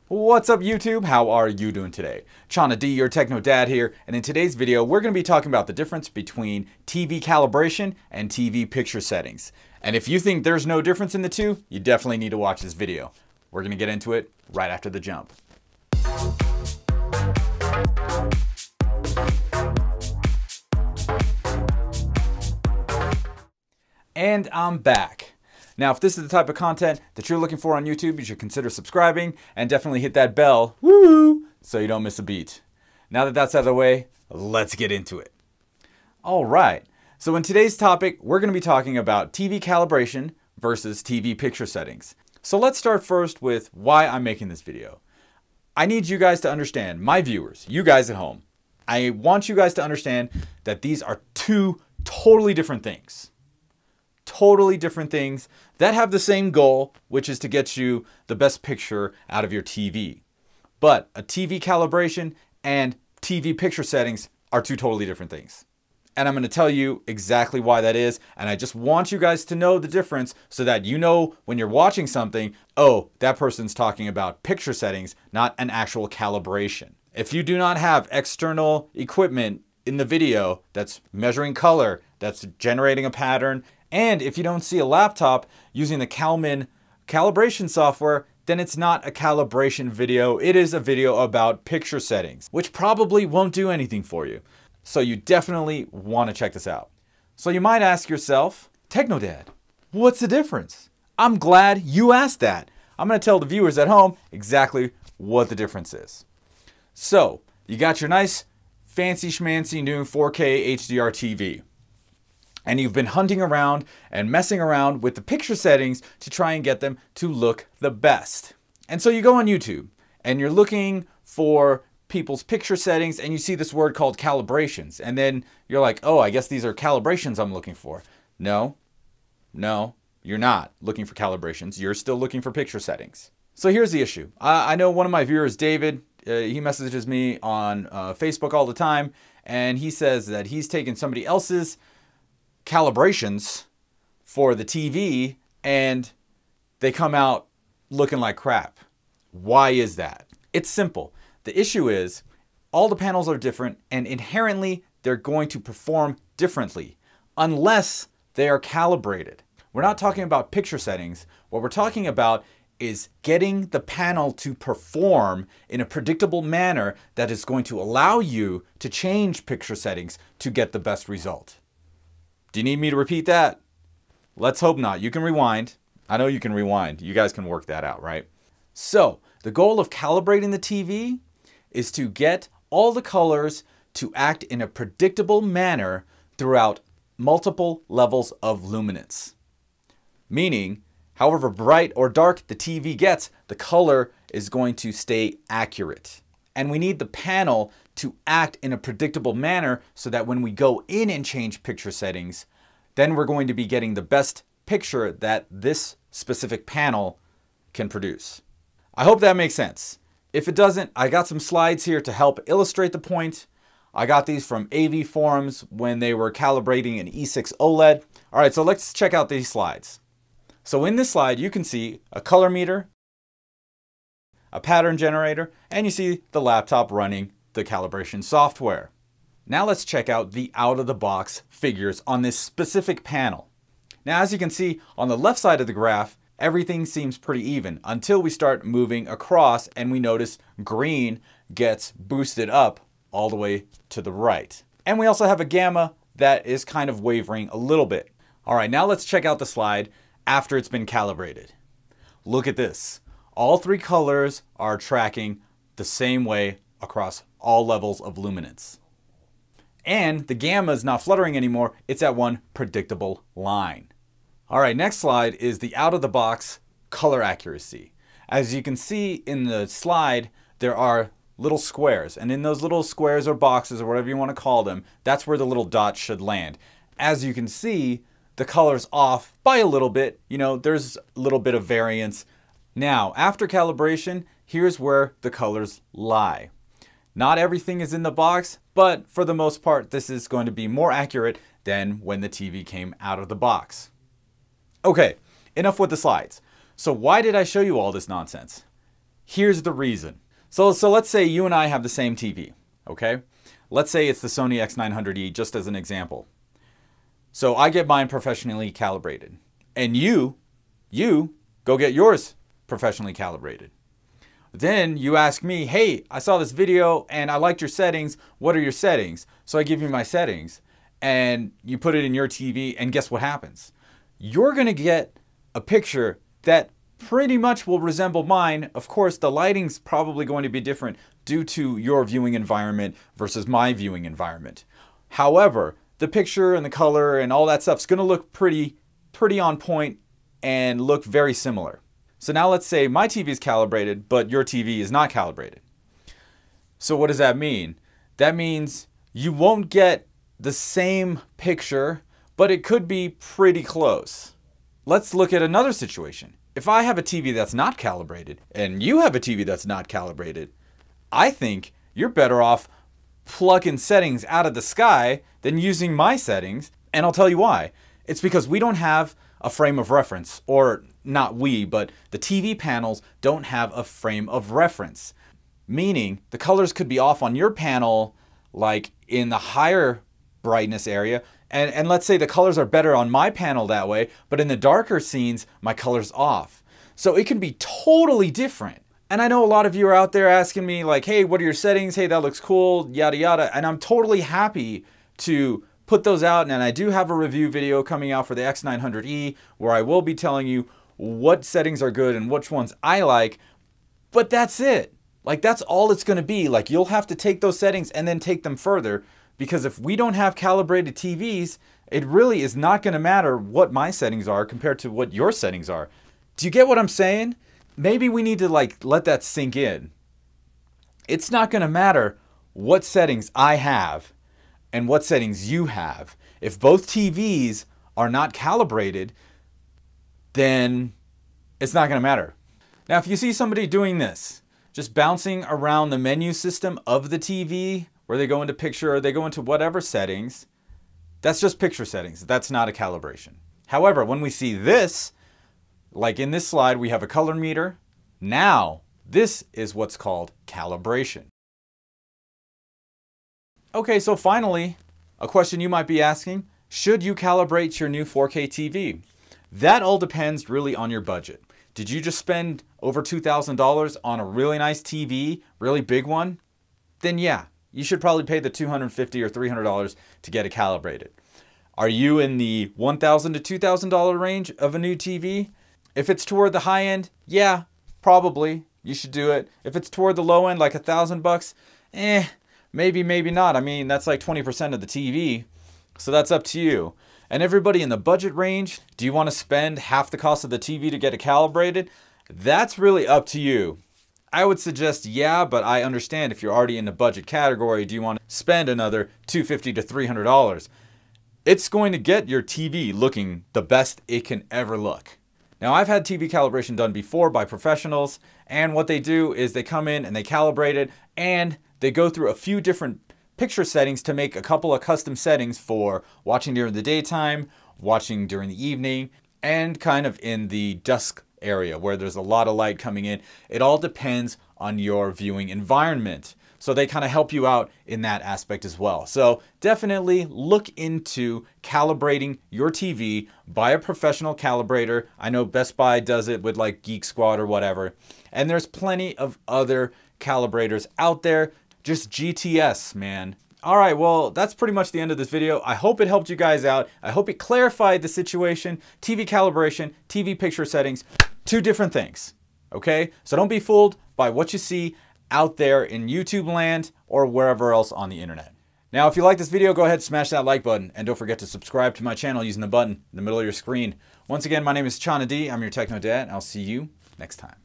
What's up YouTube? How are you doing today? Channa D, your Techno Dad here, and in today's video we're going to be talking about the difference between TV calibration and TV picture settings. And if you think there's no difference in the two, you definitely need to watch this video. We're going to get into it right after the jump. And I'm back. Now, if this is the type of content that you're looking for on YouTube, you should consider subscribing and definitely hit that bell, woo, so you don't miss a beat. Now that that's out of the way, let's get into it. All right, so in today's topic, we're going to be talking about TV calibration versus TV picture settings. So let's start first with why I'm making this video. I need you guys to understand, my viewers, you guys at home, I want you guys to understand that these are two totally different things. Totally different things that have the same goal, which is to get you the best picture out of your TV. But a TV calibration and TV picture settings are two totally different things. And I'm going to tell you exactly why that is. And I just want you guys to know the difference so that you know when you're watching something, oh, that person's talking about picture settings, not an actual calibration. If you do not have external equipment in the video that's measuring color, that's generating a pattern, and if you don't see a laptop using the calibration software, then it's not a calibration video. It is a video about picture settings, which probably won't do anything for you. So you definitely want to check this out. So you might ask yourself, Techno Dad, what's the difference? I'm glad you asked that. I'm going to tell the viewers at home exactly what the difference is. So you got your nice fancy schmancy new 4K HDR TV. And you've been hunting around and messing around with the picture settings to try and get them to look the best. And so you go on YouTube and you're looking for people's picture settings and you see this word called calibrations. And then you're like, oh, I guess these are calibrations I'm looking for. No, you're not looking for calibrations. You're still looking for picture settings. So here's the issue. I know one of my viewers, David, he messages me on Facebook all the time. And he says that he's taken somebody else's calibrations for the TV and they come out looking like crap. Why is that? It's simple. The issue is all the panels are different and inherently they're going to perform differently unless they are calibrated. We're not talking about picture settings. What we're talking about is getting the panel to perform in a predictable manner that is going to allow you to change picture settings to get the best result. Do you need me to repeat that? Let's hope not. You can rewind. I know you can rewind. You guys can work that out, right? So the goal of calibrating the TV is to get all the colors to act in a predictable manner throughout multiple levels of luminance. Meaning, however bright or dark the TV gets, the color is going to stay accurate. And we need the panel to act in a predictable manner so that when we go in and change picture settings, then we're going to be getting the best picture that this specific panel can produce. I hope that makes sense. If it doesn't, I got some slides here to help illustrate the point. I got these from AV Forums when they were calibrating an E6 OLED. All right, so let's check out these slides. So in this slide, you can see a color meter, a pattern generator, and you see the laptop running the calibration software. Now let's check out the out-of-the-box figures on this specific panel. Now as you can see on the left side of the graph, everything seems pretty even until we start moving across and we notice green gets boosted up all the way to the right. And we also have a gamma that is kind of wavering a little bit. All right, now let's check out the slide after it's been calibrated. Look at this. All three colors are tracking the same way across all levels of luminance. And the gamma is not fluttering anymore, it's at one predictable line. All right, next slide is the out-of-the-box color accuracy. As you can see in the slide, there are little squares, and in those little squares or boxes or whatever you want to call them, that's where the little dots should land. As you can see, the color's off by a little bit. You know, there's a little bit of variance. Now, after calibration, here's where the colors lie. Not everything is in the box, but for the most part, this is going to be more accurate than when the TV came out of the box. Okay, enough with the slides. So why did I show you all this nonsense? Here's the reason. So let's say you and I have the same TV, okay? Let's say it's the Sony X900E, just as an example. So I get mine professionally calibrated. And you go get yours professionally calibrated. Then you ask me, hey, I saw this video and I liked your settings. What are your settings? So I give you my settings and you put it in your TV, and guess what happens? You're gonna get a picture that pretty much will resemble mine. Of course, the lighting's probably going to be different due to your viewing environment versus my viewing environment. However, the picture and the color and all that stuff's gonna look pretty on point and look very similar. So now let's say my TV is calibrated, but your TV is not calibrated. So what does that mean? That means you won't get the same picture, but it could be pretty close. Let's look at another situation. If I have a TV that's not calibrated and you have a TV that's not calibrated, I think you're better off plugging settings out of the sky than using my settings. And I'll tell you why. It's because we don't have a frame of reference, or not we, but the TV panels don't have a frame of reference. Meaning the colors could be off on your panel, like in the higher brightness area. And let's say the colors are better on my panel that way, but in the darker scenes, my color's off. So it can be totally different. And I know a lot of you are out there asking me like, hey, what are your settings? Hey, that looks cool, yada, yada. And I'm totally happy to put those out. And I do have a review video coming out for the X900E where I will be telling you what settings are good and which ones I like. But that's it. Like, that's all it's going to be. Like, you'll have to take those settings and then take them further. Because if we don't have calibrated TVs, it really is not going to matter what my settings are compared to what your settings are. Do you get what I'm saying? Maybe we need to like let that sink in. It's not going to matter what settings I have and what settings you have. If both TVs are not calibrated, then it's not going to matter. Now, if you see somebody doing this, just bouncing around the menu system of the TV, where they go into picture or they go into whatever settings, that's just picture settings. That's not a calibration. However, when we see this, like in this slide, we have a color meter. Now, this is what's called calibration. Okay, so finally, a question you might be asking, should you calibrate your new 4K TV? That all depends really on your budget. Did you just spend over $2,000 on a really nice TV, really big one? Then yeah, you should probably pay the $250 or $300 to get it calibrated. Are you in the $1,000 to $2,000 range of a new TV? If it's toward the high end, yeah, probably you should do it. If it's toward the low end, like $1,000, maybe, maybe not. I mean, that's like 20% of the TV, so that's up to you. And everybody in the budget range, do you want to spend half the cost of the TV to get it calibrated? That's really up to you. I would suggest yeah, but I understand if you're already in the budget category, do you want to spend another $250 to $300? It's going to get your TV looking the best it can ever look. Now, I've had TV calibration done before by professionals, and what they do is they come in and they calibrate it, and they go through a few different picture settings to make a couple of custom settings for watching during the daytime, watching during the evening, and kind of in the dusk area where there's a lot of light coming in. It all depends on your viewing environment. So they kind of help you out in that aspect as well. So definitely look into calibrating your TV by a professional calibrator. I know Best Buy does it with like Geek Squad or whatever. And there's plenty of other calibrators out there. Just GTS, man. All right, well, that's pretty much the end of this video. I hope it helped you guys out. I hope it clarified the situation. TV calibration, TV picture settings, two different things, okay? So don't be fooled by what you see out there in YouTube land or wherever else on the internet. Now, if you like this video, go ahead and smash that like button, and don't forget to subscribe to my channel using the button in the middle of your screen. Once again, my name is Channa D. I'm your Techno Dad, and I'll see you next time.